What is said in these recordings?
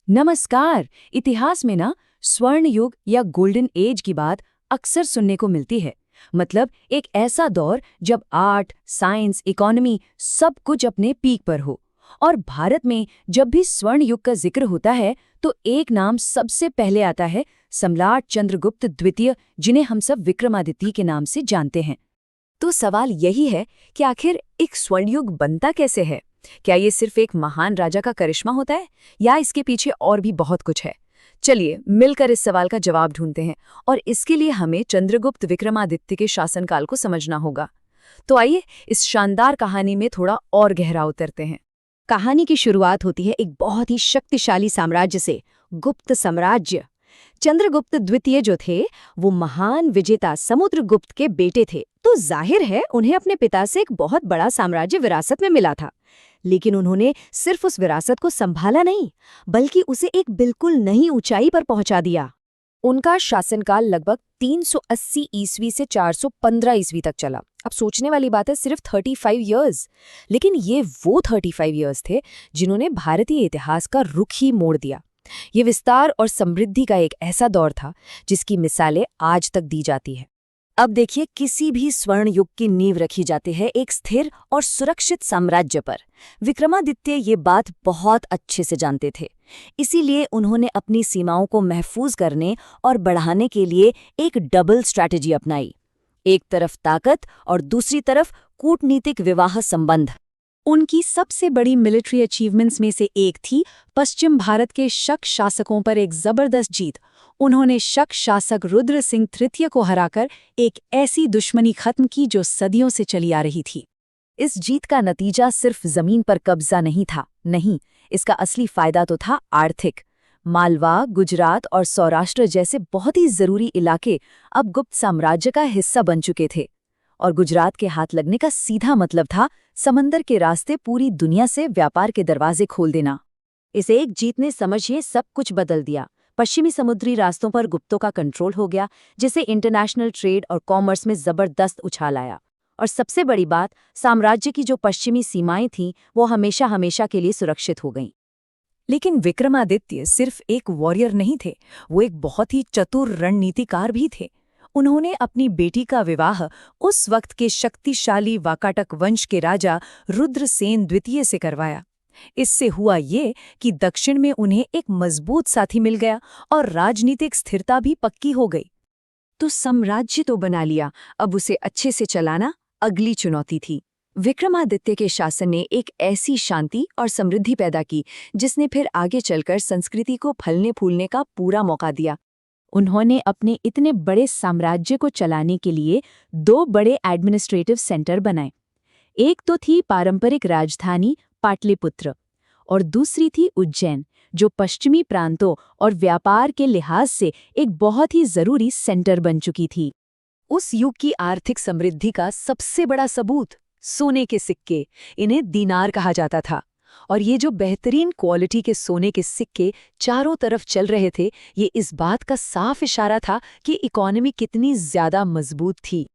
नमस्कार। इतिहास में ना स्वर्ण युग या गोल्डन एज की बात अक्सर सुनने को मिलती है। मतलब एक ऐसा दौर जब आर्ट, साइंस, इकोनॉमी सब कुछ अपने पीक पर हो। और भारत में जब भी स्वर्ण युग का जिक्र होता है तो एक नाम सबसे पहले आता है, सम्राट चंद्रगुप्त द्वितीय, जिन्हें हम सब विक्रमादित्य के नाम से जानते हैं। तो सवाल यही है कि आखिर एक स्वर्णयुग बनता कैसे है? क्या ये सिर्फ एक महान राजा का करिश्मा होता है या इसके पीछे और भी बहुत कुछ है? चलिए मिलकर इस सवाल का जवाब ढूंढते हैं और इसके लिए हमें चंद्रगुप्त विक्रमादित्य के शासनकाल को समझना होगा। तो आइए इस शानदार कहानी में थोड़ा और गहरा उतरते हैं। कहानी की शुरुआत होती है एक बहुत ही शक्तिशाली साम्राज्य से, गुप्त साम्राज्य। चंद्रगुप्त द्वितीय जो थे वो महान विजेता समुद्रगुप्त के बेटे थे, तो जाहिर है उन्हें अपने पिता से एक बहुत बड़ा साम्राज्य विरासत में मिला था। लेकिन उन्होंने सिर्फ उस विरासत को संभाला नहीं, बल्कि उसे एक बिल्कुल नई ऊंचाई पर पहुंचा दिया। उनका शासनकाल लगभग 380 ईस्वी से 415 ईस्वी तक चला। अब सोचने वाली बात है, सिर्फ 35 इयर्स। लेकिन ये वो 35 इयर्स थे जिन्होंने भारतीय इतिहास का रुख ही मोड़ दिया। ये विस्तार और समृद्धि का एक ऐसा दौर था जिसकी मिसालें आज तक दी जाती है। अब देखिए, किसी भी स्वर्ण युग की नींव रखी जाती है एक स्थिर और सुरक्षित साम्राज्य पर। विक्रमादित्य ये बात बहुत अच्छे से जानते थे, इसीलिए उन्होंने अपनी सीमाओं को महफूज करने और बढ़ाने के लिए एक डबल स्ट्रैटेजी अपनाई। एक तरफ ताकत और दूसरी तरफ कूटनीतिक विवाह संबंध। उनकी सबसे बड़ी मिलिट्री अचीवमेंट्स में से एक थी पश्चिम भारत के शक शासकों पर एक जबरदस्त जीत। उन्होंने शक शासक रुद्र सिंह तृतीय को हराकर एक ऐसी दुश्मनी खत्म की जो सदियों से चली आ रही थी। इस जीत का नतीजा सिर्फ जमीन पर कब्जा नहीं था, नहीं, इसका असली फायदा तो था आर्थिक। मालवा, गुजरात और सौराष्ट्र जैसे बहुत ही जरूरी इलाके अब गुप्त साम्राज्य का हिस्सा बन चुके थे। और गुजरात के हाथ लगने का सीधा मतलब था समंदर के रास्ते पूरी दुनिया से व्यापार के दरवाजे खोल देना। इस एक जीत ने समझिए सब कुछ बदल दिया। पश्चिमी समुद्री रास्तों पर गुप्तों का कंट्रोल हो गया, जिससे इंटरनेशनल ट्रेड और कॉमर्स में जबरदस्त उछाल आया। और सबसे बड़ी बात, साम्राज्य की जो पश्चिमी सीमाएं थीं वो हमेशा हमेशा के लिए सुरक्षित हो गईं। लेकिन विक्रमादित्य सिर्फ एक वॉरियर नहीं थे, वो एक बहुत ही चतुर रणनीतिकार भी थे। उन्होंने अपनी बेटी का विवाह उस वक्त के शक्तिशाली वाकाटक वंश के राजा रुद्रसेन द्वितीय से करवाया। इससे हुआ ये कि दक्षिण में उन्हें एक मजबूत साथी मिल गया और राजनीतिक स्थिरता भी पक्की हो गई। तो साम्राज्य तो बना लिया, अब उसे अच्छे से चलाना अगली चुनौती थी। विक्रमादित्य के शासन ने एक ऐसी शांति और समृद्धि पैदा की जिसने फिर आगे चलकर संस्कृति को फलने फूलने का पूरा मौका दिया। उन्होंने अपने इतने बड़े साम्राज्य को चलाने के लिए दो बड़े एडमिनिस्ट्रेटिव सेंटर बनाए। एक तो थी पारंपरिक राजधानी पाटलिपुत्र और दूसरी थी उज्जैन, जो पश्चिमी प्रांतों और व्यापार के लिहाज से एक बहुत ही जरूरी सेंटर बन चुकी थी। उस युग की आर्थिक समृद्धि का सबसे बड़ा सबूत सोने के सिक्के, इन्हें दीनार कहा जाता था। और ये जो बेहतरीन क्वालिटी के सोने के सिक्के चारों तरफ चल रहे थे, ये इस बात का साफ इशारा था कि इकोनॉमी कितनी ज्यादा मजबूत थी।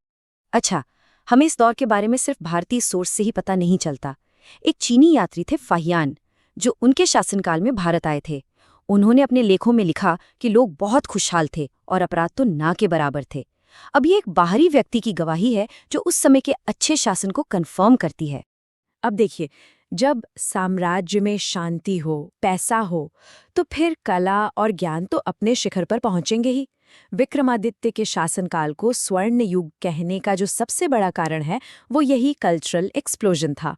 अच्छा, हमें इस दौर के बारे में सिर्फ भारतीय सोर्स से ही पता नहीं चलता। एक चीनी यात्री थे फाहियान, जो उनके शासनकाल में भारत आए थे। उन्होंने अपने लेखों में लिखा कि लोग बहुत खुशहाल थे और अपराध तो ना के बराबर थे। अब ये एक बाहरी व्यक्ति की गवाही है जो उस समय के अच्छे शासन को कन्फर्म करती है। अब देखिए, जब साम्राज्य में शांति हो, पैसा हो, तो फिर कला और ज्ञान तो अपने शिखर पर पहुंचेंगे ही। विक्रमादित्य के शासनकाल को स्वर्ण युग कहने का जो सबसे बड़ा कारण है वो यही कल्चरल एक्सप्लोजन था।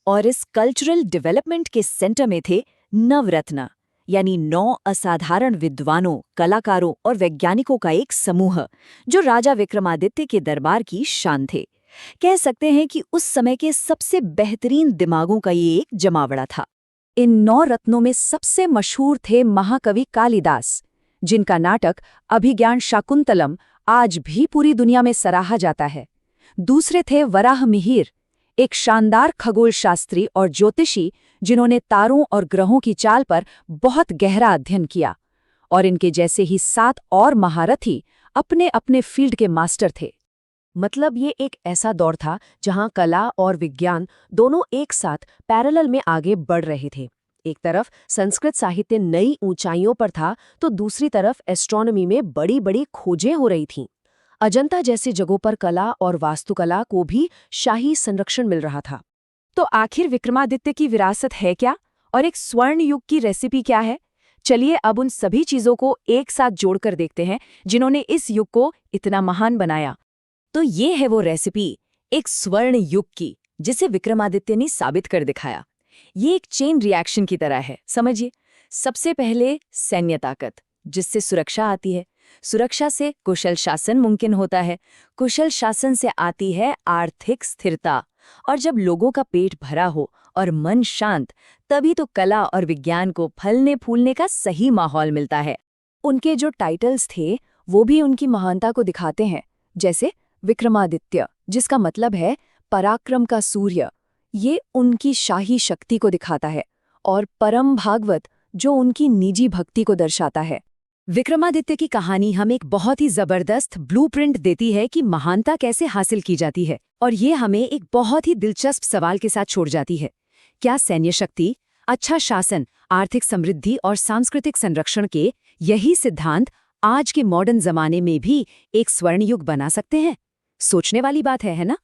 और इस कल्चरल डेवलपमेंट के सेंटर में थे नवरत्न, यानी 9 असाधारण विद्वानों, कलाकारों और वैज्ञानिकों का एक समूह, जो राजा विक्रमादित्य के दरबार की शान थे। कह सकते हैं कि उस समय के सबसे बेहतरीन दिमागों का ये एक जमावड़ा था। इन 9 रत्नों में सबसे मशहूर थे महाकवि कालिदास, जिनका नाटक अभिज्ञान शाकुंतलम आज भी पूरी दुनिया में सराहा जाता है। दूसरे थे वराह मिहिर, एक शानदार खगोल शास्त्री और ज्योतिषी जिन्होंने तारों और ग्रहों की चाल पर बहुत गहरा अध्ययन किया। और इनके जैसे ही 7 और महारथी अपने अपने फील्ड के मास्टर थे। मतलब ये एक ऐसा दौर था जहां कला और विज्ञान दोनों एक साथ पैरेलल में आगे बढ़ रहे थे। एक तरफ संस्कृत साहित्य नई ऊंचाइयों पर था, तो दूसरी तरफ एस्ट्रोनॉमी में बड़ी बड़ी खोजें हो रही थीं। अजंता जैसी जगहों पर कला और वास्तुकला को भी शाही संरक्षण मिल रहा था। तो आखिर विक्रमादित्य की विरासत है क्या, और एक स्वर्ण युग की रेसिपी क्या है? चलिए अब उन सभी चीजों को एक साथ जोड़कर देखते हैं जिन्होंने इस युग को इतना महान बनाया। तो ये है वो रेसिपी, एक स्वर्ण युग की, जिसे विक्रमादित्य ने साबित कर दिखाया। ये एक चेन रिएक्शन की तरह है, समझिए। सबसे पहले सैन्य ताकत, जिससे सुरक्षा आती है। सुरक्षा से कुशल शासन मुमकिन होता है। कुशल शासन से आती है आर्थिक स्थिरता। और जब लोगों का पेट भरा हो और मन शांत, तभी तो कला और विज्ञान को फलने फूलने का सही माहौल मिलता है। उनके जो टाइटल्स थे वो भी उनकी महानता को दिखाते हैं, जैसे विक्रमादित्य, जिसका मतलब है पराक्रम का सूर्य, ये उनकी शाही शक्ति को दिखाता है, और परम भागवत, जो उनकी निजी भक्ति को दर्शाता है। विक्रमादित्य की कहानी हमें एक बहुत ही जबरदस्त ब्लूप्रिंट देती है कि महानता कैसे हासिल की जाती है, और ये हमें एक बहुत ही दिलचस्प सवाल के साथ छोड़ जाती है। क्या सैन्य शक्ति, अच्छा शासन, आर्थिक समृद्धि और सांस्कृतिक संरक्षण के यही सिद्धांत आज के मॉडर्न जमाने में भी एक स्वर्ण युग बना सकते हैं? सोचने वाली बात है ना?